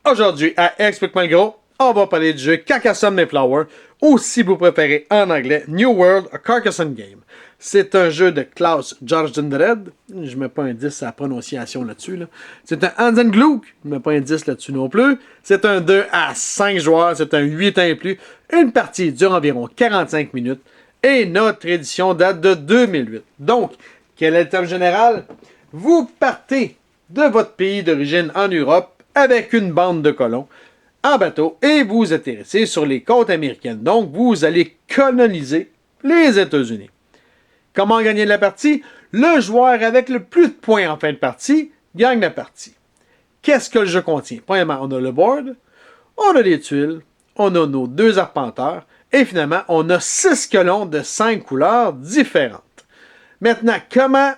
Aujourd'hui, à Explique-moi le gros, on va parler du jeu Carcassonne Mayflower, ou si vous préférez en anglais, New World A Carcassonne Game. C'est un jeu de Klaus Jorgenrud. Je ne mets pas un 10 à la prononciation là-dessus. C'est un Hansen Gluck. Je ne mets pas un 10 là-dessus non plus. C'est un 2 à 5 joueurs. C'est un 8 ans et plus. Une partie dure environ 45 minutes. Et notre édition date de 2008. Donc, quel est le thème général? Vous partez de votre pays d'origine en Europe avec une bande de colons en bateau et vous atterrissez sur les côtes américaines. Donc, vous allez coloniser les États-Unis. Comment gagner la partie? Le joueur avec le plus de points en fin de partie gagne la partie. Qu'est-ce que le jeu contient? Premièrement, on a le board, on a les tuiles, on a nos 2 arpenteurs et finalement, on a 6 colons de 5 couleurs différentes. Maintenant, comment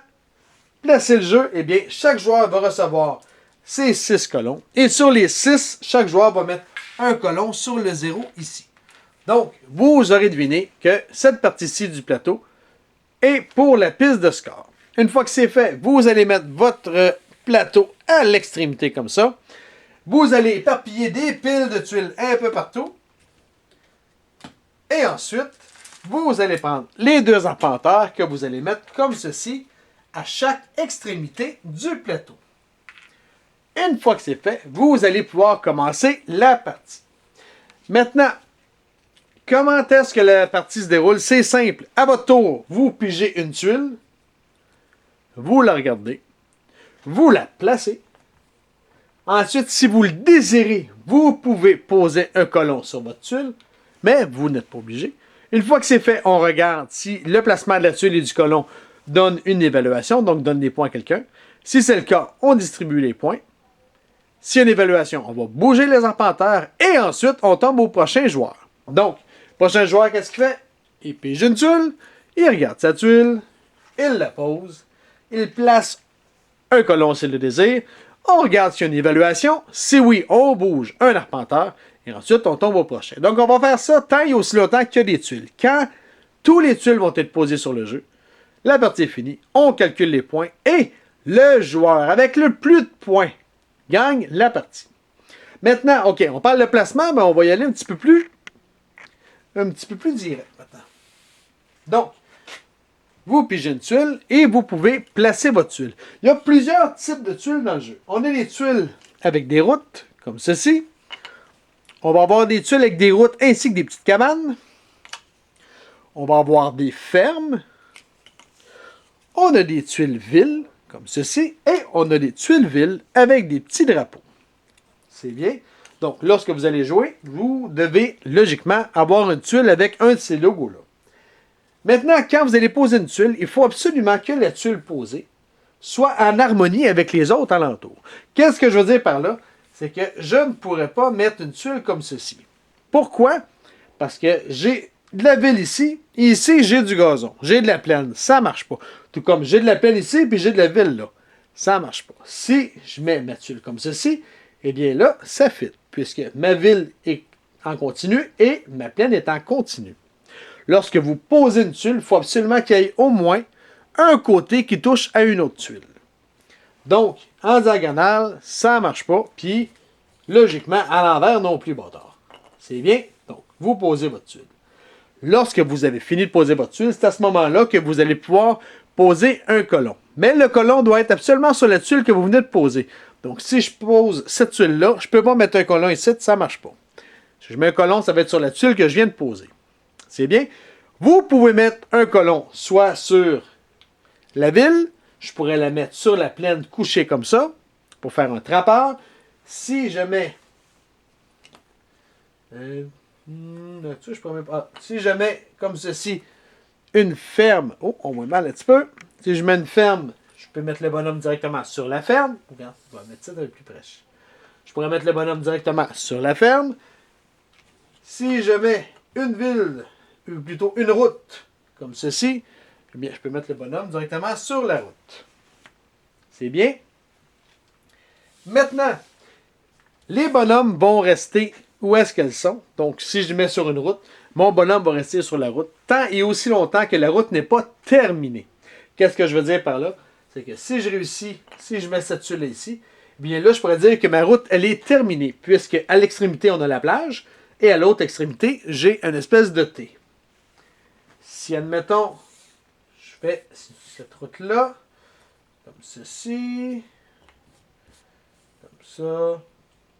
placer le jeu? Eh bien, chaque joueur va recevoir ses 6 colons et sur les 6, chaque joueur va mettre un colon sur le 0 ici. Donc, vous aurez deviné que cette partie-ci du plateau est pour la piste de score. Une fois que c'est fait, vous allez mettre votre plateau à l'extrémité comme ça. Vous allez éparpiller des piles de tuiles un peu partout. Et ensuite, vous allez prendre les 2 arpenteurs que vous allez mettre comme ceci à chaque extrémité du plateau. Une fois que c'est fait, vous allez pouvoir commencer la partie. Maintenant, comment est-ce que la partie se déroule? C'est simple. À votre tour, vous pigez une tuile, vous la regardez, vous la placez. Ensuite, si vous le désirez, vous pouvez poser un colon sur votre tuile, mais vous n'êtes pas obligé. Une fois que c'est fait, on regarde si le placement de la tuile et du colon donne une évaluation, donc donne des points à quelqu'un. Si c'est le cas, on distribue les points. S'il y a une évaluation, on va bouger les arpenteurs et ensuite, on tombe au prochain joueur. Donc, prochain joueur, qu'est-ce qu'il fait? Il pige une tuile, il regarde sa tuile, il la pose, il place un colon s'il le désire, on regarde s'il y a une évaluation, si oui, on bouge un arpenteur, et ensuite on tombe au prochain. Donc on va faire ça tant et aussi longtemps qu'il y a des tuiles. Quand tous les tuiles vont être posées sur le jeu, la partie est finie, on calcule les points, et le joueur avec le plus de points gagne la partie. Maintenant, OK, on parle de placement, mais on va y aller un petit peu plus direct maintenant. Donc, vous pigez une tuile et vous pouvez placer votre tuile. Il y a plusieurs types de tuiles dans le jeu. On a les tuiles avec des routes, comme ceci. On va avoir des tuiles avec des routes ainsi que des petites cabanes. On va avoir des fermes. On a des tuiles villes, comme ceci. Et on a des tuiles villes avec des petits drapeaux. C'est bien. Donc, lorsque vous allez jouer, vous devez logiquement avoir une tuile avec un de ces logos-là. Maintenant, quand vous allez poser une tuile, il faut absolument que la tuile posée soit en harmonie avec les autres alentours. Qu'est-ce que je veux dire par là? C'est que je ne pourrais pas mettre une tuile comme ceci. Pourquoi? Parce que j'ai de la ville ici, et ici j'ai du gazon. J'ai de la plaine, ça ne marche pas. Tout comme j'ai de la plaine ici, puis j'ai de la ville là. Ça ne marche pas. Si je mets ma tuile comme ceci, eh bien là, ça fit, puisque ma ville est en continu et ma plaine est en continu. Lorsque vous posez une tuile, il faut absolument qu'il y ait au moins un côté qui touche à une autre tuile. Donc, en diagonale, ça ne marche pas, puis logiquement, à l'envers non plus, bâtard. C'est bien? Donc, vous posez votre tuile. Lorsque vous avez fini de poser votre tuile, c'est à ce moment-là que vous allez pouvoir poser un colon. Mais le colon doit être absolument sur la tuile que vous venez de poser. Donc, si je pose cette tuile-là, je ne peux pas mettre un colon ici, ça ne marche pas. Si je mets un colon, ça va être sur la tuile que je viens de poser. C'est bien. Vous pouvez mettre un colon soit sur la ville, je pourrais la mettre sur la plaine couchée comme ça, pour faire un trappeur. Si je mets... si je mets comme ceci une ferme... Oh, on voit mal un petit peu. Si je mets une ferme, je peux mettre le bonhomme directement sur la ferme. Regarde, on va mettre ça un peu plus près. Je pourrais mettre le bonhomme directement sur la ferme. Si je mets une ville... ou plutôt une route, comme ceci, eh bien, je peux mettre le bonhomme directement sur la route. C'est bien. Maintenant, les bonhommes vont rester où est-ce qu'elles sont. Donc, si je mets sur une route, mon bonhomme va rester sur la route tant et aussi longtemps que la route n'est pas terminée. Qu'est-ce que je veux dire par là? C'est que si je réussis, si je mets cette tuile ici, bien là, je pourrais dire que ma route, elle est terminée, puisque à l'extrémité, on a la plage, et à l'autre extrémité, j'ai une espèce de T. Si, admettons, je fais cette route-là, comme ceci, comme ça,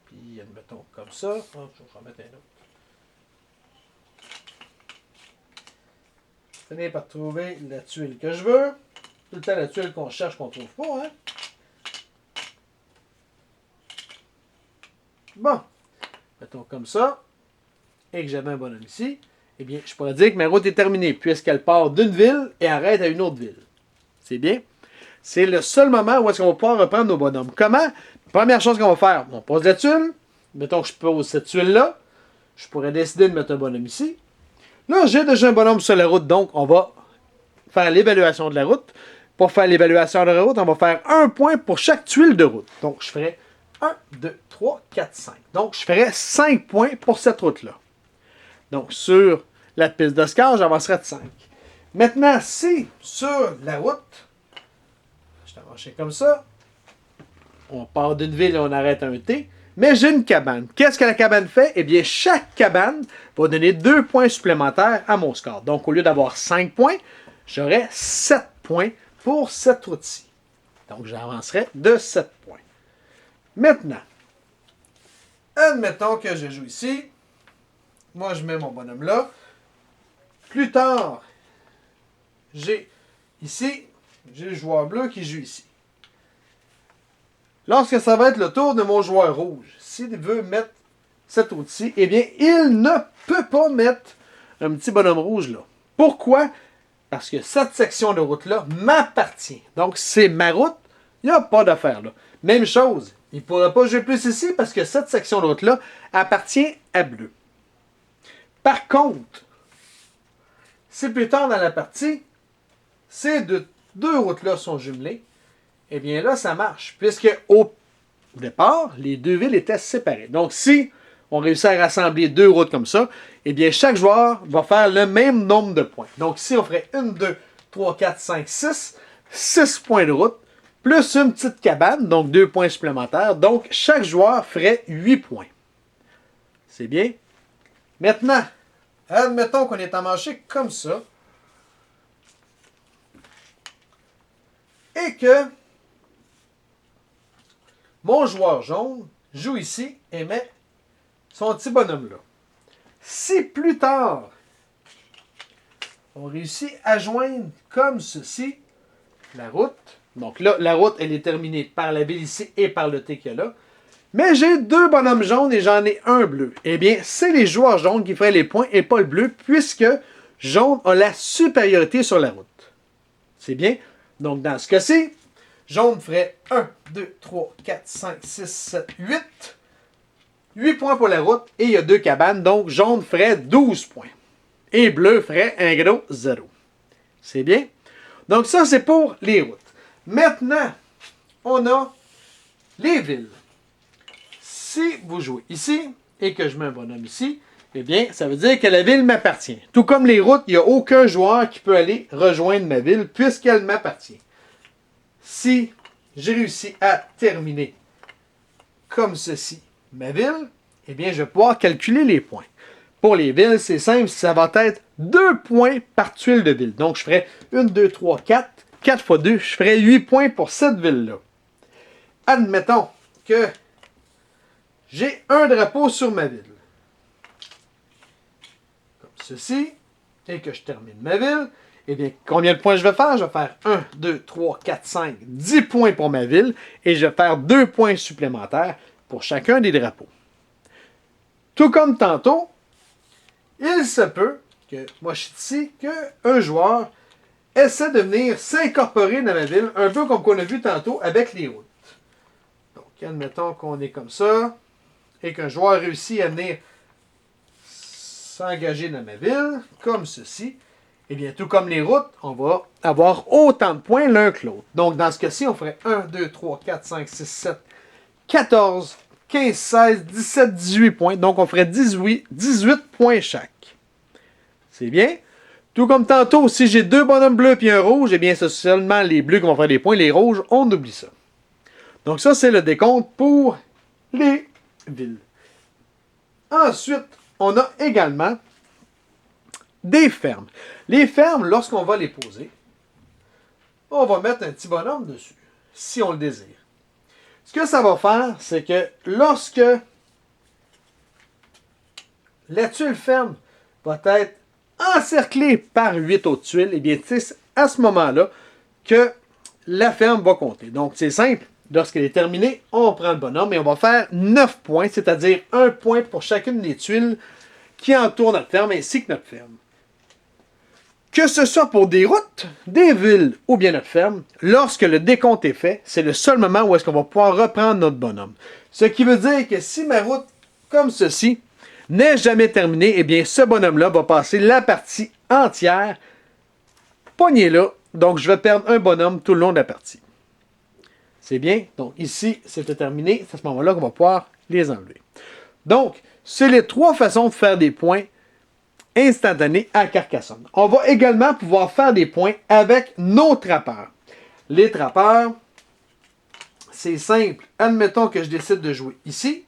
puis admettons comme ça. Oh, je vais en remettre un autre. Je finis par trouver la tuile que je veux. Tout le temps la tuile qu'on cherche qu'on trouve pas, hein. Bon, mettons comme ça, et que j'avais un bonhomme ici, eh bien, je pourrais dire que ma route est terminée, puisqu'elle part d'une ville et arrête à une autre ville. C'est bien? C'est le seul moment où est-ce qu'on va pouvoir reprendre nos bonhommes. Comment? Première chose qu'on va faire, on pose la tuile. Mettons que je pose cette tuile-là. Je pourrais décider de mettre un bonhomme ici. Là, j'ai déjà un bonhomme sur la route, donc on va faire l'évaluation de la route. Pour faire l'évaluation de la route, on va faire un point pour chaque tuile de route. Donc, je ferai 1, 2, 3, 4, 5. Donc, je ferai 5 points pour cette route-là. Donc, sur la piste d'Oscar, j'avancerai de 5. Maintenant, si sur la route, je t'avance comme ça, on part d'une ville et on arrête à un T, mais j'ai une cabane. Qu'est-ce que la cabane fait? Eh bien, chaque cabane va donner 2 points supplémentaires à mon score. Donc, au lieu d'avoir 5 points, j'aurai 7 points pour cette route-ci. Donc, j'avancerai de 7 points. Maintenant, admettons que je joue ici. Moi, je mets mon bonhomme là. Plus tard, j'ai ici, j'ai le joueur bleu qui joue ici. Lorsque ça va être le tour de mon joueur rouge, s'il veut mettre cette route-ci, eh bien, il ne peut pas mettre un petit bonhomme rouge là. Pourquoi? Parce que cette section de route-là m'appartient. Donc, c'est ma route, il n'y a pas d'affaire là. Même chose, il ne pourra pas jouer plus ici parce que cette section de route-là appartient à bleu. Par contre, si plus tard dans la partie, ces deux routes-là sont jumelées, eh bien là, ça marche, puisque au départ, les deux villes étaient séparées. Donc, si on réussit à rassembler deux routes comme ça, eh bien, chaque joueur va faire le même nombre de points. Donc, si on ferait 1, 2, 3, 4, 5, 6, 6 points de route, plus une petite cabane, donc 2 points supplémentaires. Donc, chaque joueur ferait 8 points. C'est bien? Maintenant, admettons qu'on est emmanché comme ça, et que mon joueur jaune joue ici et met son petit bonhomme là. Si plus tard, on réussit à joindre comme ceci la route, donc là, la route, elle est terminée par la ville ici et par le T qu'il y a là, mais j'ai deux bonhommes jaunes et j'en ai un bleu. Eh bien, c'est les joueurs jaunes qui feraient les points et pas le bleu, puisque jaune a la supériorité sur la route. C'est bien? Donc, dans ce cas-ci, jaune ferait 1, 2, 3, 4, 5, 6, 7, 8. 8 points pour la route et il y a deux cabanes, donc jaune ferait 12 points. Et bleu ferait un gros 0. C'est bien? Donc ça, c'est pour les routes. Maintenant, on a les villes. Si vous jouez ici et que je mets un bonhomme ici, eh bien, ça veut dire que la ville m'appartient. Tout comme les routes, il n'y a aucun joueur qui peut aller rejoindre ma ville puisqu'elle m'appartient. Si j'ai réussi à terminer comme ceci ma ville, eh bien, je vais pouvoir calculer les points. Pour les villes, c'est simple, ça va être 2 points par tuile de ville. Donc, je ferai 1, 2, 3, 4. 4 fois 2, je ferai 8 points pour cette ville-là. Admettons que j'ai un drapeau sur ma ville. Comme ceci. Et que je termine ma ville. Eh bien, combien de points je vais faire? Je vais faire 1, 2, 3, 4, 5, 10 points pour ma ville. Et je vais faire 2 points supplémentaires pour chacun des drapeaux. Tout comme tantôt, il se peut que, moi je suis ici, qu'un joueur essaie de venir s'incorporer dans ma ville, un peu comme qu'on a vu tantôt avec les routes. Donc, admettons qu'on est comme ça, et qu'un joueur réussit à venir s'engager dans ma ville, comme ceci. Eh bien, tout comme les routes, on va avoir autant de points l'un que l'autre. Donc, dans ce cas-ci, on ferait 1, 2, 3, 4, 5, 6, 7, 14, 15, 16, 17, 18 points. Donc, on ferait 18 points chaque. C'est bien? Tout comme tantôt, si j'ai deux bonhommes bleus et un rouge, eh bien, c'est seulement les bleus qui vont faire des points. Les rouges, on oublie ça. Donc ça, c'est le décompte pour les villes. Ensuite, on a également des fermes. Les fermes, lorsqu'on va les poser, on va mettre un petit bonhomme dessus, si on le désire. Ce que ça va faire, c'est que lorsque la tuile ferme va être encerclée par 8 autres tuiles, et bien c'est à ce moment-là que la ferme va compter. Donc c'est simple, lorsqu'elle est terminée, on prend le bonhomme et on va faire 9 points, c'est-à-dire 1 point pour chacune des tuiles qui entourent notre ferme ainsi que notre ferme. Que ce soit pour des routes, des villes ou bien notre ferme, lorsque le décompte est fait, c'est le seul moment où est-ce qu'on va pouvoir reprendre notre bonhomme. Ce qui veut dire que si ma route, comme ceci, n'est jamais terminée, eh bien ce bonhomme-là va passer la partie entière pogné là. Donc je vais perdre un bonhomme tout le long de la partie. C'est bien. Donc ici, c'est terminé. C'est à ce moment-là qu'on va pouvoir les enlever. Donc, c'est les 3 façons de faire des points instantanés à Carcassonne. On va également pouvoir faire des points avec nos trappeurs. Les trappeurs, c'est simple. Admettons que je décide de jouer ici.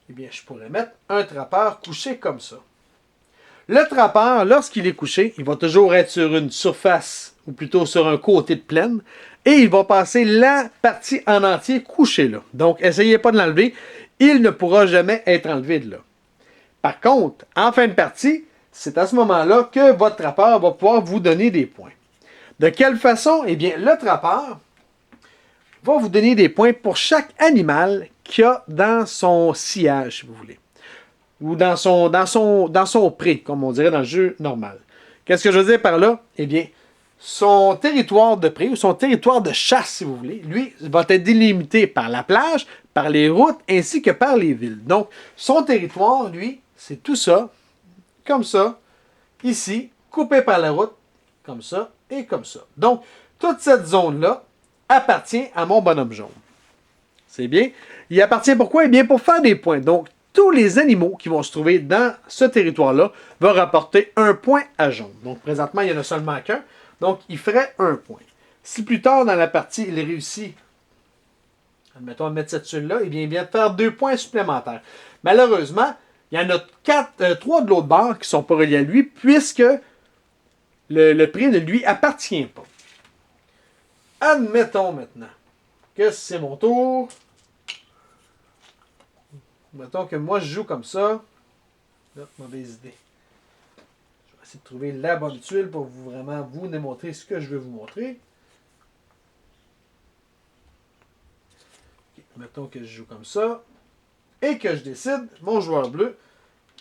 Eh bien, je pourrais mettre un trappeur couché comme ça. Le trappeur, lorsqu'il est couché, il va toujours être sur une surface, ou plutôt sur un côté de plaine, et il va passer la partie en entier couché là. Donc, essayez pas de l'enlever. Il ne pourra jamais être enlevé de là. Par contre, en fin de partie, c'est à ce moment-là que votre trappeur va pouvoir vous donner des points. De quelle façon? Eh bien, le trappeur va vous donner des points pour chaque animal qu'il y a dans son sillage, si vous voulez. Ou dans son pré, comme on dirait dans le jeu normal. Qu'est-ce que je veux dire par là? Eh bien, son territoire de pré, ou son territoire de chasse, si vous voulez, lui, va être délimité par la plage, par les routes, ainsi que par les villes. Donc, son territoire, lui, c'est tout ça, comme ça, ici, coupé par la route, comme ça et comme ça. Donc, toute cette zone-là appartient à mon bonhomme jaune. C'est bien. Il appartient pourquoi? Eh bien, pour faire des points. Donc, tous les animaux qui vont se trouver dans ce territoire-là vont rapporter un point à jaune. Donc, présentement, il n'y en a seulement qu'un. Donc, il ferait un point. Si plus tard dans la partie, il réussit, admettons, à mettre cette tuile-là, eh bien, il vient de faire 2 points supplémentaires. Malheureusement, il y en a 3 de l'autre bord qui ne sont pas reliés à lui, puisque le prix ne lui appartient pas. Admettons maintenant que c'est mon tour. Mettons que moi, je joue comme ça. Là, mauvaise idée. Je vais essayer de trouver la bonne tuile pour vraiment vous démontrer ce que je veux vous montrer. Okay. Mettons que je joue comme ça. Et que je décide, mon joueur bleu,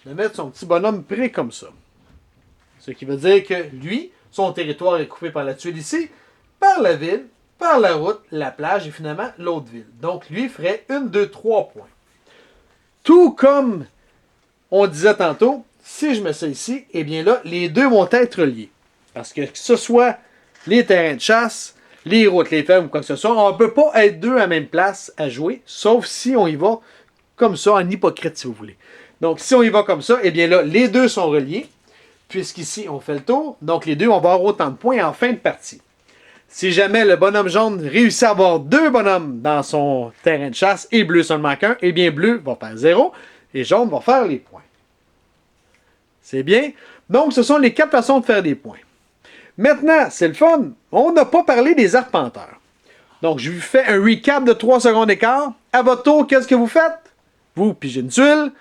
de mettre son petit bonhomme près comme ça. Ce qui veut dire que lui, son territoire est coupé par la tuile ici, par la ville, par la route, la plage et finalement l'autre ville. Donc lui ferait 1, 2, 3 points. Tout comme on disait tantôt, si je mets ça ici, eh bien là, les deux vont être liés. Parce que ce soit les terrains de chasse, les routes, les fermes ou quoi que ce soit, on ne peut pas être deux à la même place à jouer, sauf si on y va comme ça, en hypocrite si vous voulez. Donc si on y va comme ça, eh bien là, les deux sont reliés, puisqu'ici on fait le tour, donc les deux vont avoir autant de points en fin de partie. Si jamais le bonhomme jaune réussit à avoir 2 bonhommes dans son terrain de chasse et bleu seulement qu'un, eh bien bleu va faire 0 et jaune va faire les points. C'est bien. Donc, ce sont les 4 façons de faire des points. Maintenant, c'est le fun. On n'a pas parlé des arpenteurs. Donc, je vous fais un recap de 3 secondes d'écart. À votre tour, qu'est-ce que vous faites? Vous pigez une tuile,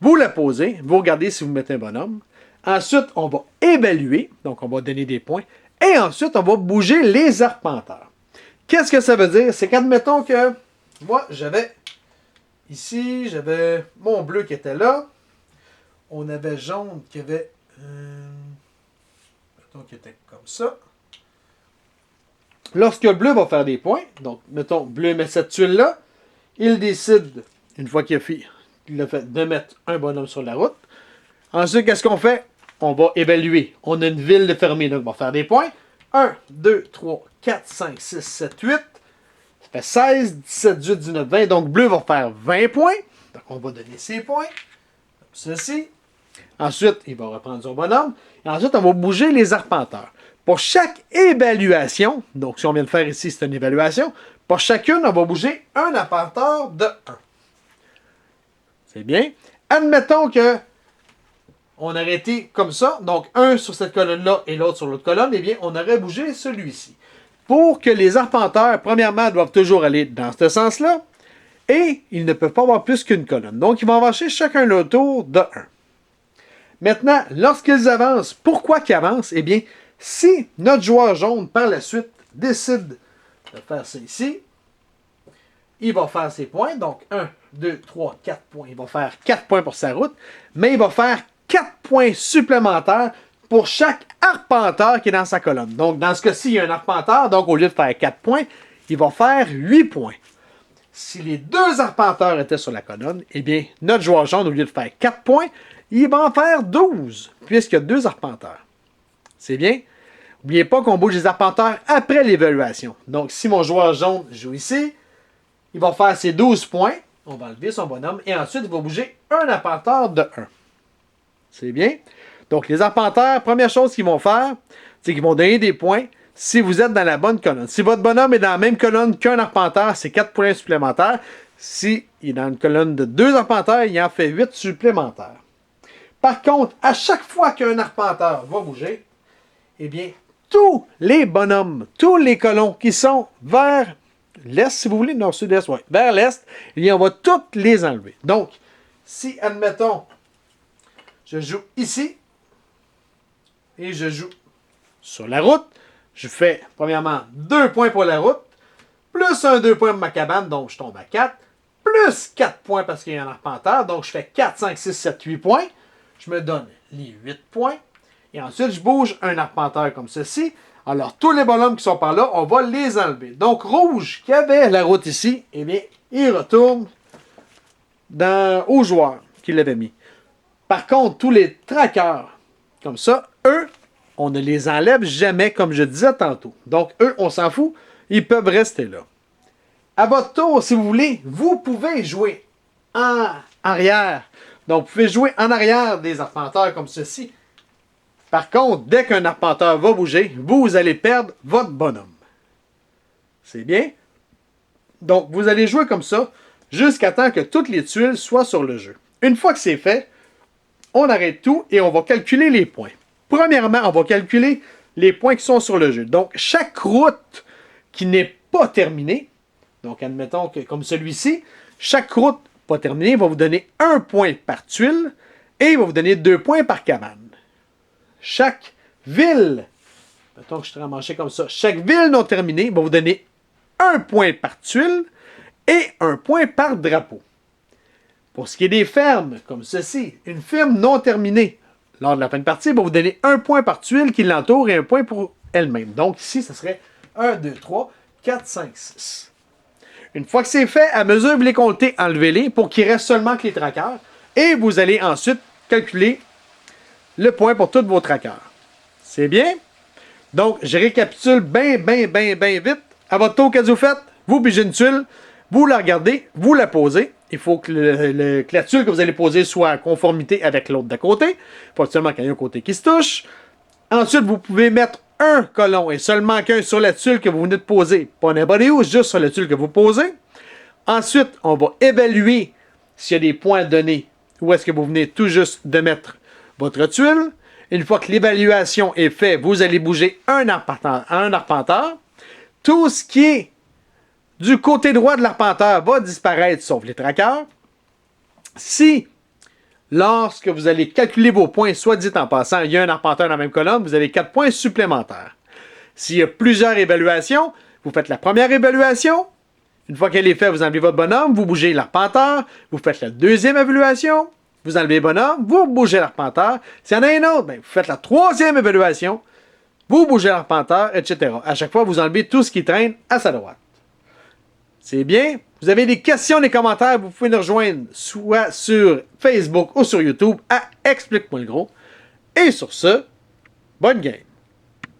vous la posez, vous regardez si vous mettez un bonhomme. Ensuite, on va évaluer, donc on va donner des points. Et ensuite, on va bouger les arpenteurs. Qu'est-ce que ça veut dire? C'est qu'admettons que moi, j'avais ici, j'avais mon bleu qui était là. On avait jaune qui avait... mettons qui était comme ça. Lorsque le bleu va faire des points, donc mettons, bleu met cette tuile-là, il décide, une fois qu'il a fait, de mettre un bonhomme sur la route. Ensuite, qu'est-ce qu'on fait? On va évaluer. On a une ville de fermée, donc on va faire des points. 1, 2, 3, 4, 5, 6, 7, 8. Ça fait 16, 17, 18, 19, 20. Donc, bleu va faire 20 points. Donc, on va donner ses points. Comme ceci. Ensuite, il va reprendre son bonhomme. Et ensuite, on va bouger les arpenteurs. Pour chaque évaluation, donc si on vient de faire ici, c'est une évaluation. Pour chacune, on va bouger un arpenteur de 1. C'est bien. Admettons que on aurait été comme ça, donc un sur cette colonne-là et l'autre sur l'autre colonne, eh bien, on aurait bougé celui-ci. Pour que les arpenteurs, premièrement, doivent toujours aller dans ce sens-là, et ils ne peuvent pas avoir plus qu'une colonne. Donc, ils vont avancer chacun leur tour de 1. Maintenant, lorsqu'ils avancent, pourquoi qu'ils avancent? Eh bien, si notre joueur jaune, par la suite, décide de faire ça ici, il va faire ses points. Donc, 1, 2, 3, 4 points. Il va faire 4 points pour sa route, mais il va faire 4 points supplémentaires pour chaque arpenteur qui est dans sa colonne. Donc, dans ce cas-ci, il y a un arpenteur, donc au lieu de faire 4 points, il va faire 8 points. Si les deux arpenteurs étaient sur la colonne, eh bien, notre joueur jaune, au lieu de faire 4 points, il va en faire 12, puisqu'il y a 2 arpenteurs. C'est bien? N'oubliez pas qu'on bouge les arpenteurs après l'évaluation. Donc, si mon joueur jaune joue ici, il va faire ses 12 points. On va enlever son bonhomme. Et ensuite, il va bouger un arpenteur de 1. C'est bien? Donc, les arpenteurs, première chose qu'ils vont faire, c'est qu'ils vont donner des points si vous êtes dans la bonne colonne. Si votre bonhomme est dans la même colonne qu'un arpenteur, c'est 4 points supplémentaires. S'il est dans une colonne de 2 arpenteurs, il en fait 8 supplémentaires. Par contre, à chaque fois qu'un arpenteur va bouger, eh bien, tous les bonhommes, tous les colons qui sont vers l'est, si vous voulez, nord, sud-est, ouais, vers l'est, eh bien, on va toutes les enlever. Donc, si, admettons, je joue ici, et je joue sur la route, je fais, premièrement, 2 points pour la route, plus 2 points pour ma cabane, donc je tombe à 4, plus 4 points parce qu'il y a un arpenteur, donc je fais 4, 5, 6, 7, 8 points. Je me donne les 8 points. Et ensuite, je bouge un arpenteur comme ceci. Alors, tous les bonhommes qui sont par là, on va les enlever. Donc, rouge, qui avait la route ici, eh bien, il retourne au joueur qui l'avait mis. Par contre, tous les traqueurs, comme ça, eux, on ne les enlève jamais, comme je disais tantôt. Donc, eux, on s'en fout, ils peuvent rester là. À votre tour, si vous voulez, vous pouvez jouer en arrière. Donc, vous pouvez jouer en arrière des arpenteurs comme ceci. Par contre, dès qu'un arpenteur va bouger, vous allez perdre votre bonhomme. C'est bien? Donc, vous allez jouer comme ça jusqu'à temps que toutes les tuiles soient sur le jeu. Une fois que c'est fait, on arrête tout et on va calculer les points. Premièrement, on va calculer les points qui sont sur le jeu. Donc, chaque route qui n'est pas terminée, donc admettons que comme celui-ci, chaque route pas terminée va vous donner 1 point par tuile et il va vous donner 2 points par cabane. Chaque ville, mettons que je te manché comme ça, chaque ville non terminée va vous donner 1 point par tuile et 1 point par drapeau. Pour ce qui est des fermes, comme ceci, une ferme non terminée, lors de la fin de partie, va vous donner 1 point par tuile qui l'entoure et 1 point pour elle-même. Donc ici, ce serait 1, 2, 3, 4, 5, 6. Une fois que c'est fait, à mesure que vous les comptez, enlevez-les pour qu'il reste seulement que les traqueurs. Et vous allez ensuite calculer le point pour tous vos traqueurs. C'est bien? Donc, je récapitule bien vite. À votre tour, qu'est-ce que vous faites? Vous pigez une tuile, vous la regardez, vous la posez. Il faut que la tuile que vous allez poser soit en conformité avec l'autre d'à côté. Pas seulement qu'il y ait un côté qui se touche. Ensuite, vous pouvez mettre un colon et seulement qu'un sur la tuile que vous venez de poser. Pas n'importe où, juste sur la tuile que vous posez. Ensuite, on va évaluer s'il y a des points donnés où est-ce que vous venez tout juste de mettre votre tuile. Une fois que l'évaluation est faite, vous allez bouger un arpenteur. Tout ce qui est du côté droit de l'arpenteur va disparaître, sauf les traqueurs. Si, lorsque vous allez calculer vos points, soit dit en passant, il y a un arpenteur dans la même colonne, vous avez 4 points supplémentaires. S'il y a plusieurs évaluations, vous faites la première évaluation. Une fois qu'elle est faite, vous enlevez votre bonhomme, vous bougez l'arpenteur. Vous faites la deuxième évaluation, vous enlevez le bonhomme, vous bougez l'arpenteur. S'il y en a un autre, vous faites la troisième évaluation, vous bougez l'arpenteur, etc. À chaque fois, vous enlevez tout ce qui traîne à sa droite. C'est bien. Vous avez des questions, des commentaires, vous pouvez nous rejoindre soit sur Facebook ou sur YouTube à Explique-moi le gros. Et sur ce, bonne game.